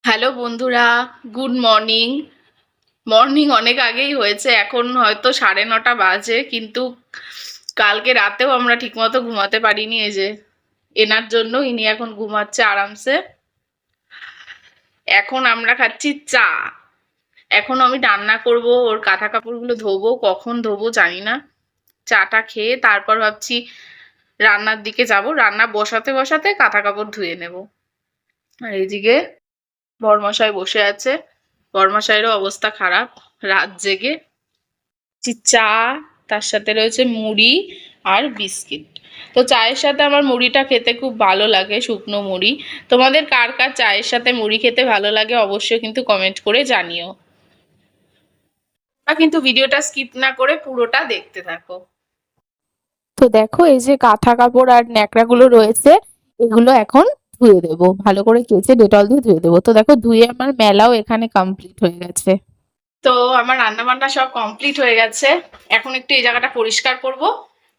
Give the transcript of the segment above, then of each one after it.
Hello বন্ধুরা, good morning. Morning অনেক আগেই হয়েছে, এখন হয়তো 9:30 বাজে, কিন্তু কালকে রাতেও আমরা ঠিকমতো ঘুমাতে পারিনি। এই যে এনার জন্য ইনি এখন ঘুমাচ্ছে আরামসে। এখন আমরা খাচ্ছি চা। এখন আমি রান্না করব, ওর কাঁথা কাপড়গুলো ধোবো, কখন ধোবো জানি না। চাটা খেয়ে তারপর ভাবছি রান্নার দিকে যাব, রান্না বসাতে বসাতে কাঁথা কাপড় ধুয়ে নেব। আর এইদিকে বড়মশাই বসে আছে, বড়মশাইয়েরও অবস্থা খারাপ, রাত জেগে। চা, তার সাথে রয়েছে মুড়ি আর বিস্কিট। তো চায়ের সাথে আমার মুড়িটা খেতে খুব ভালো লাগে, শুকনো মুড়ি। তোমাদের কার কার চায়ের সাথে মুড়ি খেতে ভালো লাগে অবশ্যই কিন্তু কমেন্ট করে জানিও। কিন্তু ভিডিওটা স্কিপ না করে পুরোটা দেখতে থাকো। তো দেখো, এই যে কাঁথা কাপড় আর ন্যাকড়াগুলো রয়েছে, এগুলো এখন ধুয়ে দেবো, ভালো করে কেচে ডেটল দিয়ে ধুয়ে দেবো। তো দেখো, ধুয়ে আমার মেলাও এখানে কমপ্লিট হয়ে গেছে। তো আমার রান্না বান্না সব কমপ্লিট হয়ে গেছে। এখন একটু এই জায়গাটা পরিষ্কার করব,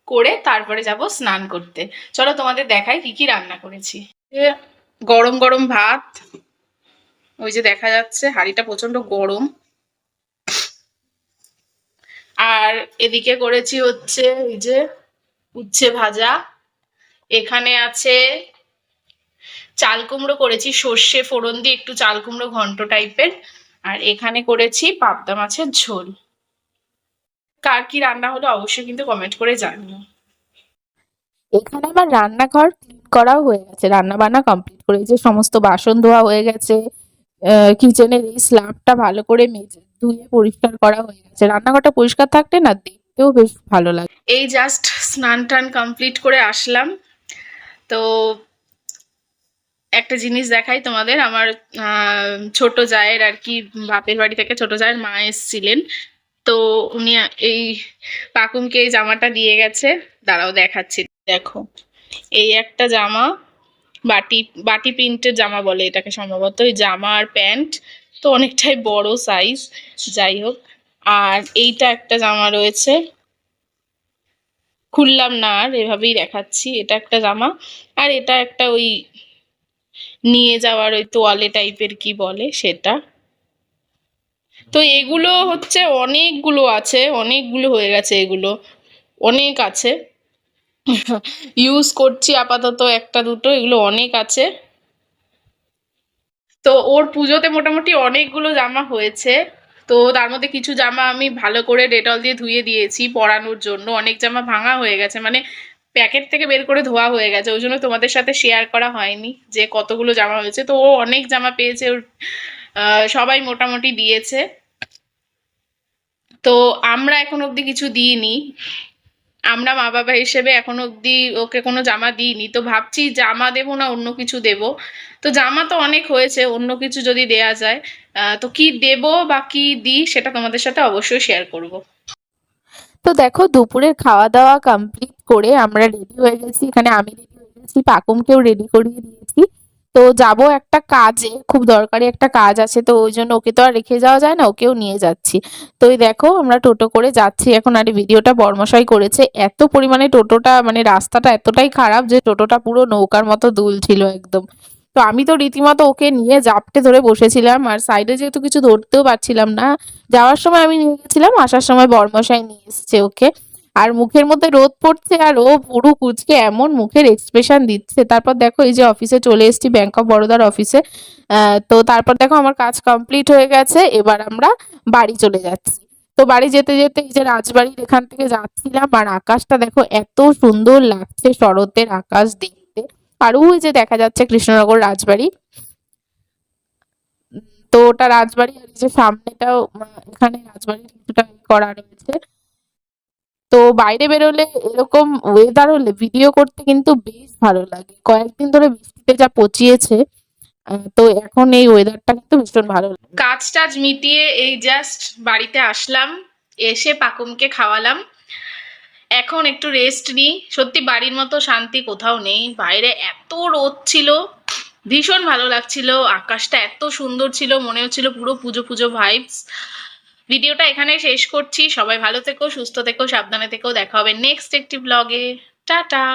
করে তারপরে যাব স্নান করতে। চলো তোমাদের দেখাই কি কি রান্না করেছি। গরম গরম ভাত, ওই যে দেখা যাচ্ছে হাঁড়িটা প্রচন্ড গরম। আর এদিকে করেছি হচ্ছে এই যে উচ্ছে ভাজা। এখানে আছে চাল কুমড়ো করেছি, সর্ষে ফোড়ন দিয়ে একটু চাল কুমড়ো ঘন্ট টাইপের। আর এখানে করেছি পাবদা মাছের ঝোল। কার কি রান্না হলো অবশ্যই কিন্তু কমেন্ট করে জানিও। এখানে আমার রান্নাঘর ক্লিন করাও হয়ে গেছে, রান্না বান্না কমপ্লিট করে এই যে সমস্ত বাসন ধোয়া হয়ে গেছে। কিচেনের এই স্ল্যাবটা ভালো করে মেজে ধুয়ে পরিষ্কার করা হয়ে গেছে। রান্নাঘরটা পরিষ্কার থাকলে না দেখতেও বেশ ভালো লাগে। এই জাস্ট স্নান টান কমপ্লিট করে আসলাম। তো একটা জিনিস দেখাই তোমাদের, আমার ছোট জায়ের আর কি বাপের বাড়ি থেকে ছোট জায়ের মা এসেছিলেন। তো উনি এই পাকুমকে এই জামাটা দিয়ে গেছে, দাঁড়াও দেখাচ্ছি। দেখো, এই একটা জামা, বাটি বাটি প্রিন্টের জামা বলে এটাকে সম্ভবত, এই জামা আর প্যান্ট। তো অনেকটাই বড় সাইজ, যাই হোক। আর এইটা একটা জামা রয়েছে, খুললাম না আর, এভাবেই দেখাচ্ছি। এটা একটা জামা, আর এটা একটা ওই নিয়ে যাওয়ার ওই তোয়ালে টাইপের কি বলে সেটা। তো এগুলো হচ্ছে অনেকগুলো আছে, অনেকগুলো হয়ে গেছে, এগুলো অনেক আছে। ইউজ করছি আপাতত একটা দুটো, এগুলো অনেক আছে। তো ওর পুজোতে মোটামুটি অনেকগুলো জামা হয়েছে। তো তার মধ্যে কিছু জামা আমি ভালো করে ডেটল দিয়ে ধুয়ে দিয়েছি পরানোর জন্য, অনেক জামা ভাঙা হয়ে গেছে, মানে প্যাকেট থেকে বের করে ধোয়া হয়ে গেছে, ওই জন্য তোমাদের সাথে শেয়ার করা হয়নি যে কতগুলো জামা হয়েছে। তো ও অনেক জামা পেয়েছে, ওর সবাই মোটামুটি দিয়েছে। তো আমরা এখন অবধি কিছু দিইনি, আমরা মা বাবা হিসেবে এখন অবধি ওকে কোনো জামা দিইনি। তো ভাবছি জামা দেবো না অন্য কিছু দেব। তো জামা তো অনেক হয়েছে, অন্য কিছু যদি দেয়া যায়। তো কি দেব বা কি দিই সেটা তোমাদের সাথে অবশ্যই শেয়ার করব। তো দেখো, দুপুরের খাওয়া দাওয়া কমপ্লিট করে আমরা রেডি হয়ে গেছি। এখানে আমি রেডি হয়ে গেছি, পাকুমকেও রেডি করিয়ে দিয়েছি। তো যাব একটা কাজে, খুব দরকারি একটা কাজ আছে, তো ওই জন্য ওকে তো আর রেখে যাওয়া যায় না, ওকেও নিয়ে যাচ্ছি। তো এই দেখো, আমরা টোটো করে যাচ্ছি এখন। আর এই ভিডিওটা বর্মশাই করেছে। এত পরিমাণে টোটোটা, মানে রাস্তাটা এতটাই খারাপ যে টোটোটা পুরো নৌকার মতো দুলছিল একদম। তো আমি তো রীতিমতো ওকে নিয়ে জাপটে ধরে বসেছিলাম, আর সাইডে যেহেতু কিছু ধরতেও পারছিলাম না। যাওয়ার সময় আমি নিয়ে গেছিলাম, আসার সময় বর্মশাই নিয়ে এসছে ওকে। আর মুখের মধ্যে রোদ পড়ছে, আর ও পুরো কুচকে এমন মুখের এক্সপ্রেশন দিচ্ছে। তারপর দেখো, এই যে অফিসে চলে এসেছি, ব্যাংক অফ বরোদার অফিসে। তো তারপর দেখো আমার কাজ কমপ্লিট হয়ে গেছে, এবার আমরা বাড়ি চলে যাচ্ছি। তো বাড়ি যেতে যেতে এই যে রাজবাড়ির এখান থেকে যাচ্ছিলাম, আর আকাশটা দেখো এত সুন্দর লাগছে, শরতের আকাশ দেখতে। আর ওই যে দেখা যাচ্ছে কৃষ্ণনগর রাজবাড়ি। তো ওটা রাজবাড়ি, আর এই যে সামনেটাও এখানে রাজবাড়ির কিছুটা করা রয়েছে। তো বাইরে বেরোলে এরকম ওয়েদার হলে ভিডিও করতে কিন্তু বেশ ভালো লাগে। কয়েকদিন ধরে বৃষ্টিতে যা পচিয়েছে, তো এখন এই ওয়েদারটা কিন্তু ভীষণ ভালো লাগে। কাজ টাজ মিটিয়ে এই জাস্ট বাড়িতে আসলাম, এসে পাকুমকে খাওয়ালাম। এখন একটু রেস্ট নিই। সত্যি বাড়ির মতো শান্তি কোথাও নেই, বাইরে এত রোদ ছিল, ভীষণ ভালো লাগছিল, আকাশটা এত সুন্দর ছিল, মনে হচ্ছিল পুরো পুজো পুজো ভাইবস। ভিডিওটা এখানে শেষ করছি। সবাই ভালো থেকো, সুস্থ থেকো, সাবধানে থেকো। দেখা হবে নেক্সট একটি ব্লগে। টাটা।